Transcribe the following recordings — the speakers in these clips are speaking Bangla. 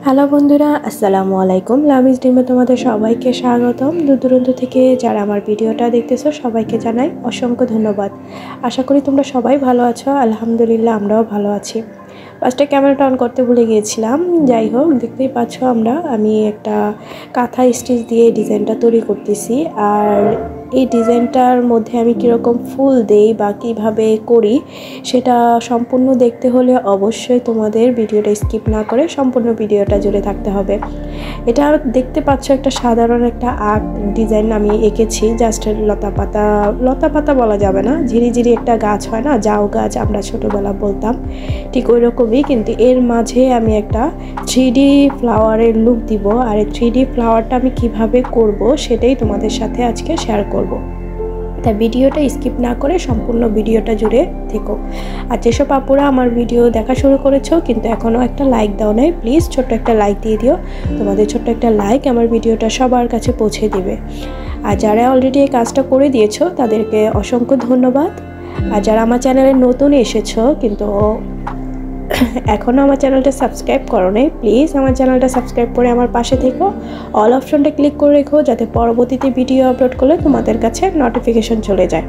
হ্যালো বন্ধুরা, আসসালামু আলাইকুম। লামিজ ডিমে তোমাদের সবাইকে স্বাগতম। দূর দূরান্ত থেকে যারা আমার ভিডিওটা দেখতেছো সবাইকে জানাই অসংখ্য ধন্যবাদ। আশা করি তোমরা সবাই ভালো আছো। আলহামদুলিল্লাহ আমরাও ভালো আছি। ফার্স্টে ক্যামেরাটা অন করতে ভুলে গিয়েছিলাম। যাই হোক, দেখতেই পাচ্ছ আমি একটা কাঁথা স্টিচ দিয়ে ডিজাইনটা তৈরি করতেছি। আর এই ডিজাইনটার মধ্যে আমি কীরকম ফুল দেই বা কীভাবে করি সেটা সম্পূর্ণ দেখতে হলে অবশ্যই তোমাদের ভিডিওটা স্কিপ না করে সম্পূর্ণ ভিডিওটা জুড়ে থাকতে হবে। এটা দেখতে পাচ্ছ একটা সাধারণ একটা আর্ট ডিজাইন আমি এঁকেছি। জাস্ট লতা পাতা বলা যাবে না, ঝিরিঝিরি একটা গাছ হয় না, জাউ গাছ আমরা ছোটোবেলা বলতাম, ঠিক ওই রকমই। কিন্তু এর মাঝে আমি একটা 3D ফ্লাওয়ারের লুক দিব। আর এই 3D ফ্লাওয়ারটা আমি কিভাবে করব সেটাই তোমাদের সাথে আজকে শেয়ার করব। তাই ভিডিওটা স্কিপ না করে সম্পূর্ণ ভিডিওটা জুড়ে থেকো। আর যেসব আপুরা আমার ভিডিও দেখা শুরু করেছো কিন্তু এখনও একটা লাইক দাও নাই, প্লিজ ছোট্ট একটা লাইক দিয়ে দিও। তোমাদের ছোট্ট একটা লাইক আমার ভিডিওটা সবার কাছে পৌঁছে দেবে। আর যারা অলরেডি এই কাজটা করে দিয়েছো তাদেরকে অসংখ্য ধন্যবাদ। আর যারা আমার চ্যানেলে নতুন এসেছো কিন্তু এখনও আমার চ্যানেলটা সাবস্ক্রাইব করো নাই, প্লিজ আমার চ্যানেলটা সাবস্ক্রাইব করে আমার পাশে থেকো। অল অপশনটা ক্লিক করে রেখো যাতে পরবর্তীতে ভিডিও আপলোড করলে তোমাদের কাছে নোটিফিকেশন চলে যায়।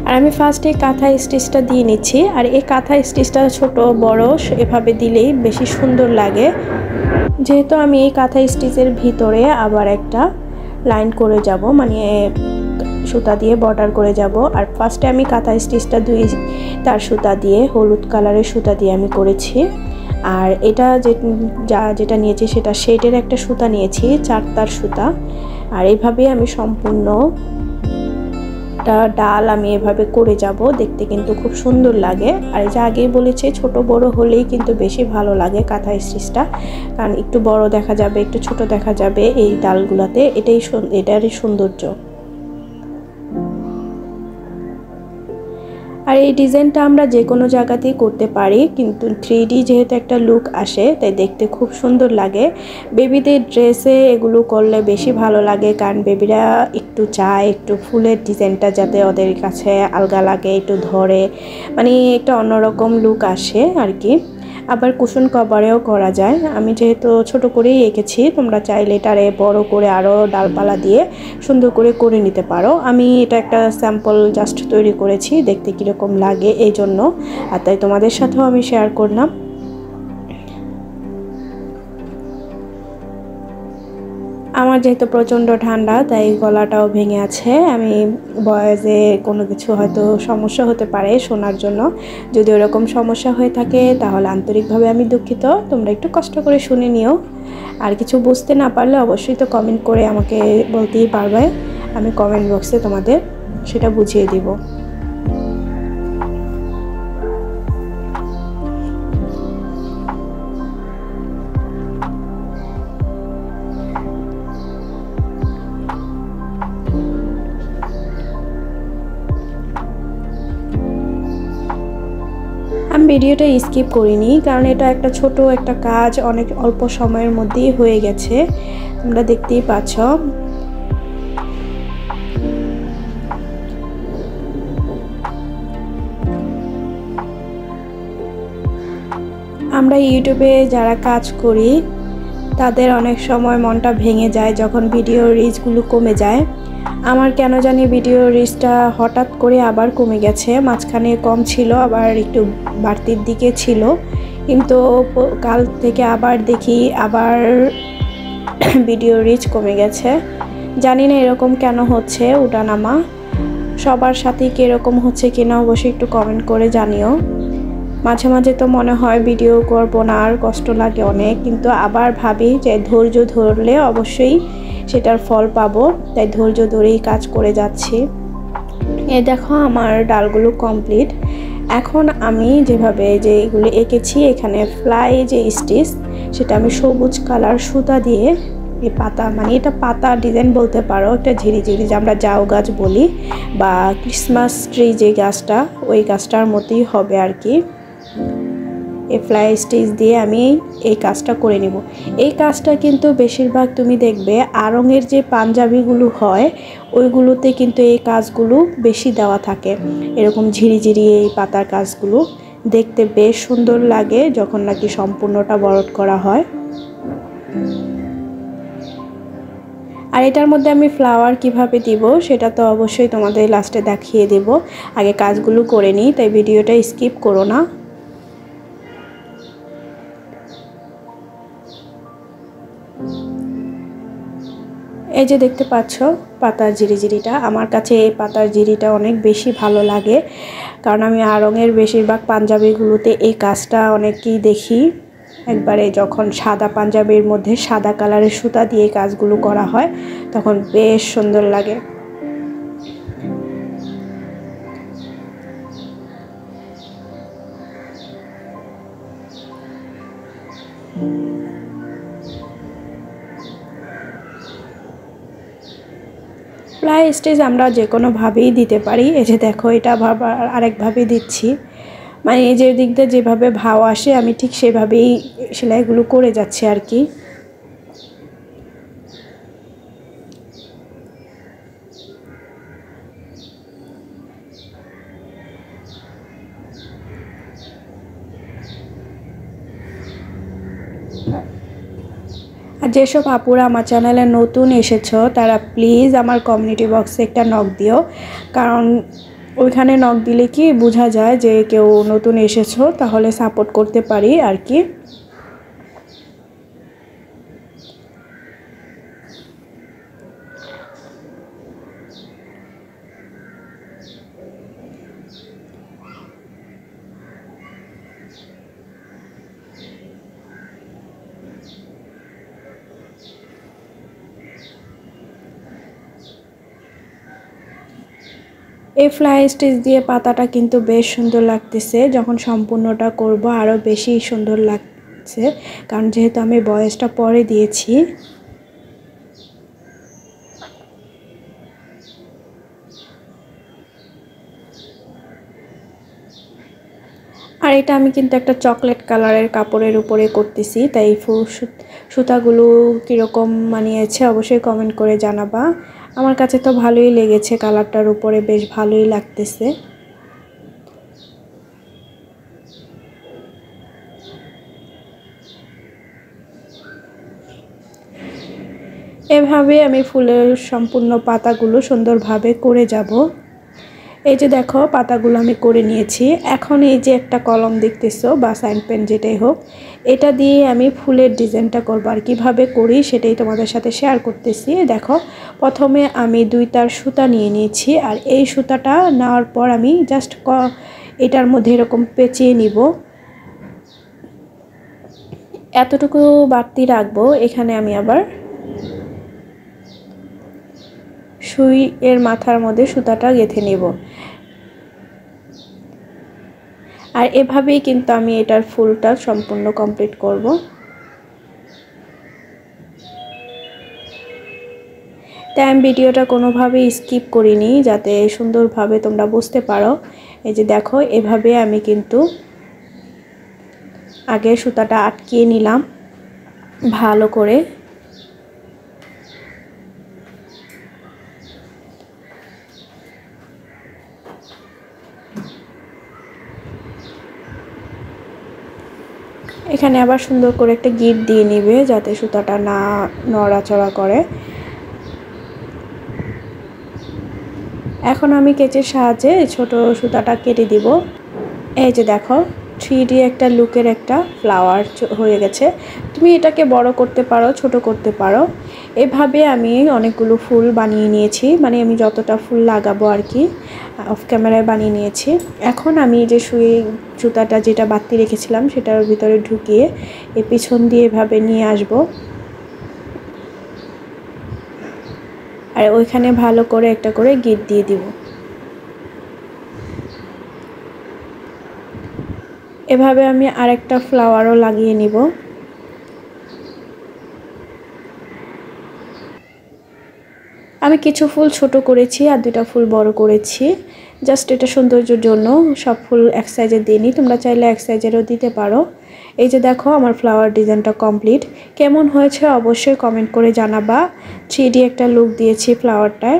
আর আমি ফার্স্টে কাঁথা স্টিচটা দিয়ে নিচ্ছি। আর এই কাঁথা স্টিচটা ছোট বড় এভাবে দিলেই বেশি সুন্দর লাগে। যেহেতু আমি এই কাঁথা স্টিচের ভিতরে আবার একটা লাইন করে যাব, মানে সুতা দিয়ে বর্ডার করে যাব। আর ফার্স্টে আমি কাঁথা স্টিচটা তার সুতা দিয়ে, হলুদ কালারের সুতা দিয়ে আমি করেছি। আর এটা যেটা নিয়েছি সেটা শেডের একটা সুতা নিয়েছি, 4 তার সুতা। আর এইভাবেই আমি সম্পূর্ণ ডাল আমি এভাবে করে যাব, দেখতে কিন্তু খুব সুন্দর লাগে। আর এই যে আগেই বলেছি ছোট বড় হলেই কিন্তু বেশি ভালো লাগে কাঁথা স্টিচটা, কারণ একটু বড় দেখা যাবে একটু ছোট দেখা যাবে এই ডালগুলোতে, এটারই সৌন্দর্য। আর এই ডিজাইনটা আমরা যে কোনো জায়গাতেই করতে পারি, কিন্তু 3D যেহেতু একটা লুক আসে তাই দেখতে খুব সুন্দর লাগে। বেবিদের ড্রেসে এগুলো করলে বেশি ভালো লাগে, কারণ বেবিরা একটু চায় একটু ফুলের ডিজাইনটা যাতে ওদের কাছে আলগা লাগে, একটু ধরে, মানে একটা অন্যরকম লুক আসে আর কি। আবার কুশন কভারেও করা যায়। আমি যেহেতু ছোট করেই এঁকেছি, তোমরা চাইলে এটারে বড় করে আরও ডালপালা দিয়ে সুন্দর করে নিতে পারো। আমি এটা একটা স্যাম্পল জাস্ট তৈরি করেছি দেখতে কীরকম লাগে এই জন্য, আর তাই তোমাদের সাথেও আমি শেয়ার করলাম। আমার যেহেতু প্রচণ্ড ঠান্ডা তাই গলাটাও ভেঙে আছে। আমি ভয়েসে কোনো কিছু হয়তো সমস্যা হতে পারে শোনার জন্য, যদি ওরকম সমস্যা হয়ে থাকে তাহলে আন্তরিকভাবে আমি দুঃখিত। তোমরা একটু কষ্ট করে শুনে নিও। আর কিছু বুঝতে না পারলে অবশ্যই তো কমেন্ট করে আমাকে বলতেই পারবে, আমি কমেন্ট বক্সে তোমাদের সেটা বুঝিয়ে দিব। আমি ভিডিওটা স্কিপ করিনি, কারণ এটা একটা ছোট একটা কাজ, অনেক অল্প সময়ের মধ্যেই হয়ে গেছে, তোমরা দেখতেই পাচ্ছ। আমরা ইউটিউবে যারা কাজ করি তাদের অনেক সময় মনটা ভেঙে যায় যখন ভিডিও রিচগুলো কমে যায়। আমার কেন জানি ভিডিও রিচটা হঠাৎ করে আবার কমে গেছে, মাঝখানে কম ছিল আবার একটু বাড়তির দিকে ছিল, কিন্তু কাল থেকে আবার দেখি আবার ভিডিও রিচ কমে গেছে। জানি না এরকম কেন হচ্ছে, ওঠানামা সবার সাথেই কি এরকম হচ্ছে কিনা অবশ্যই একটু কমেন্ট করে জানিও। মাঝে মাঝে তো মনে হয় ভিডিও করবো না, আর কষ্ট লাগে অনেক, কিন্তু আবার ভাবি যে ধৈর্য ধরলে অবশ্যই সেটার ফল পাবো, তাই ধৈর্য ধরেই কাজ করে যাচ্ছি। এই দেখো আমার ডালগুলো কমপ্লিট। এখন আমি যেভাবে যে এগুলো এঁকেছি, এখানে ফ্লাই যে স্টিচ সেটা আমি সবুজ কালার সুতা দিয়ে এই পাতা, মানে এটা পাতা ডিজাইন বলতে পারো, একটা ঝিরিঝিরি যে আমরা জাউ গাছ বলি বা ক্রিসমাস ট্রি যে গাছটা, ওই গাছটার মতোই হবে আর কি। এই ফ্লাই স্টিচ দিয়ে আমি এই কাজটা করে নিব। এই কাজটা কিন্তু বেশিরভাগ তুমি দেখবে আড়ংয়ের যে পাঞ্জাবিগুলো হয় ওইগুলোতে কিন্তু এই কাজগুলো বেশি দেওয়া থাকে, এরকম ঝিরিঝিরি এই পাতার কাজগুলো দেখতে বেশ সুন্দর লাগে যখন নাকি সম্পূর্ণটা বরট করা হয়। আর এটার মধ্যে আমি ফ্লাওয়ার কিভাবে দিব সেটা তো অবশ্যই তোমাদের লাস্টে দেখিয়ে দেব। আগে কাজগুলো করে নিই, তাই ভিডিওটা স্কিপ করো না। এই যে দেখতে পাচ্ছ পাতার ঝিরিঝিরিটা, আমার কাছে এই পাতার ঝিরিটা অনেক বেশি ভালো লাগে, কারণ আমি আড়ংয়ের বেশিরভাগ পাঞ্জাবিগুলোতে এই কাজটা অনেকই দেখি। একবারে যখন সাদা পাঞ্জাবির মধ্যে সাদা কালারের সুতা দিয়ে কাজগুলো করা হয় তখন বেশ সুন্দর লাগে। ফ্লাই স্টিচ আমরা যে কোনোভাবেই দিতে পারি। এই যে দেখো এটা আরেকভাবে দিচ্ছি, মানে এই যে দিক দিয়ে যেভাবে ভাও আসে আমি ঠিক সেভাবেই সেলাইগুলো করে যাচ্ছি আর কি। আর যেসব আপুরা আমার চ্যানেলে নতুন এসেছো তারা প্লিজ আমার কমিউনিটি বক্সে একটা নক দিও, কারণ ওইখানে নক দিলে কি বোঝা যায় যে কেউ নতুন এসেছো, তাহলে সাপোর্ট করতে পারি আর কি। এই ফ্লাই স্টিচ দিয়ে পাতাটা কিন্তু বেশ সুন্দর লাগতেছে, যখন সম্পূর্ণটা করব আরও বেশি সুন্দর লাগছে, কারণ যেহেতু আমি বয়েসটা পরে দিয়েছি। আর এটা আমি কিন্তু একটা চকলেট কালারের কাপড়ের উপরে করতেছি, তাই সুতাগুলো কীরকম মানিয়েছে অবশ্যই কমেন্ট করে জানাবা। আমার কাছে তো ভালোই লেগেছে, কালারটার উপরে বেশ ভালোই লাগতেছে। এভাবে আমি ফুলের সম্পূর্ণ পাতাগুলো সুন্দরভাবে করে যাব। এই যে দেখো পাতাগুলো আমি করে নিয়েছি। এখন এই যে একটা কলম দেখতেছো বা সাইন পেন যেটাই হোক, এটা দিয়ে আমি ফুলের ডিজাইনটা করব। আর কীভাবে করি সেটাই তোমাদের সাথে শেয়ার করতেছি। দেখো প্রথমে আমি 2 তার সুতা নিয়ে নিয়েছি, আর এই সুতাটা নেওয়ার পর আমি জাস্ট এটার মধ্যে এরকম পেঁচিয়ে নিব। এতটুকু বাড়তি রাখবো। এখানে আমি আবার সুই এর মাথার মধ্যে সুতাটা গেঁথে নেব। আর এভাবেই কিন্তু আমি এটার ফুলটা সম্পূর্ণ কমপ্লিট করব। তাই আমি ভিডিওটা কোনোভাবেই স্কিপ করিনি, যাতে সুন্দরভাবে তোমরা বুঝতে পারো। এই যে দেখো এভাবে আমি কিন্তু আগে সুতাটা আটকিয়ে নিলাম ভালো করে। এখানে আবার সুন্দর করে একটা গিট দিয়ে নিবে যাতে সুতাটা না নড়াচড়া করে। এখন আমি কেচের সাহায্যে ছোট সুতাটা কেটে দিব। এই যে দেখো 3D একটা লুকের একটা ফ্লাওয়ার হয়ে গেছে। তুমি এটাকে বড় করতে পারো, ছোট করতে পারো। এভাবে আমি অনেকগুলো ফুল বানিয়ে নিয়েছি, মানে আমি যতটা ফুল লাগাবো আর কি অফ ক্যামেরায় বানিয়ে নিয়েছি। এখন আমি যে সুতাটা যেটা বাতি রেখেছিলাম সেটার ভিতরে ঢুকিয়ে এই পিছন দিয়ে এভাবে নিয়ে আসব, আর ওইখানে ভালো করে একটা করে গিট দিয়ে দিব। এভাবে আমি আরেকটা ফ্লাওয়ারও লাগিয়ে নিব। আমি কিছু ফুল ছোট করেছি আর 2টা ফুল বড় করেছি, জাস্ট এটা সৌন্দর্যের জন্য। সব ফুল এক সাইজে দিইনি, তোমরা চাইলে এক সাইজেরও দিতে পারো। এই যে দেখো আমার ফ্লাওয়ার ডিজাইনটা কমপ্লিট। কেমন হয়েছে অবশ্যই কমেন্ট করে জানাবা। 3D একটা লুক দিয়েছি ফ্লাওয়ারটায়।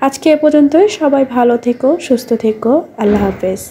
আজকে এ পর্যন্তই। সবাই ভালো থেকো, সুস্থ থেকো। আল্লাহ হাফেজ।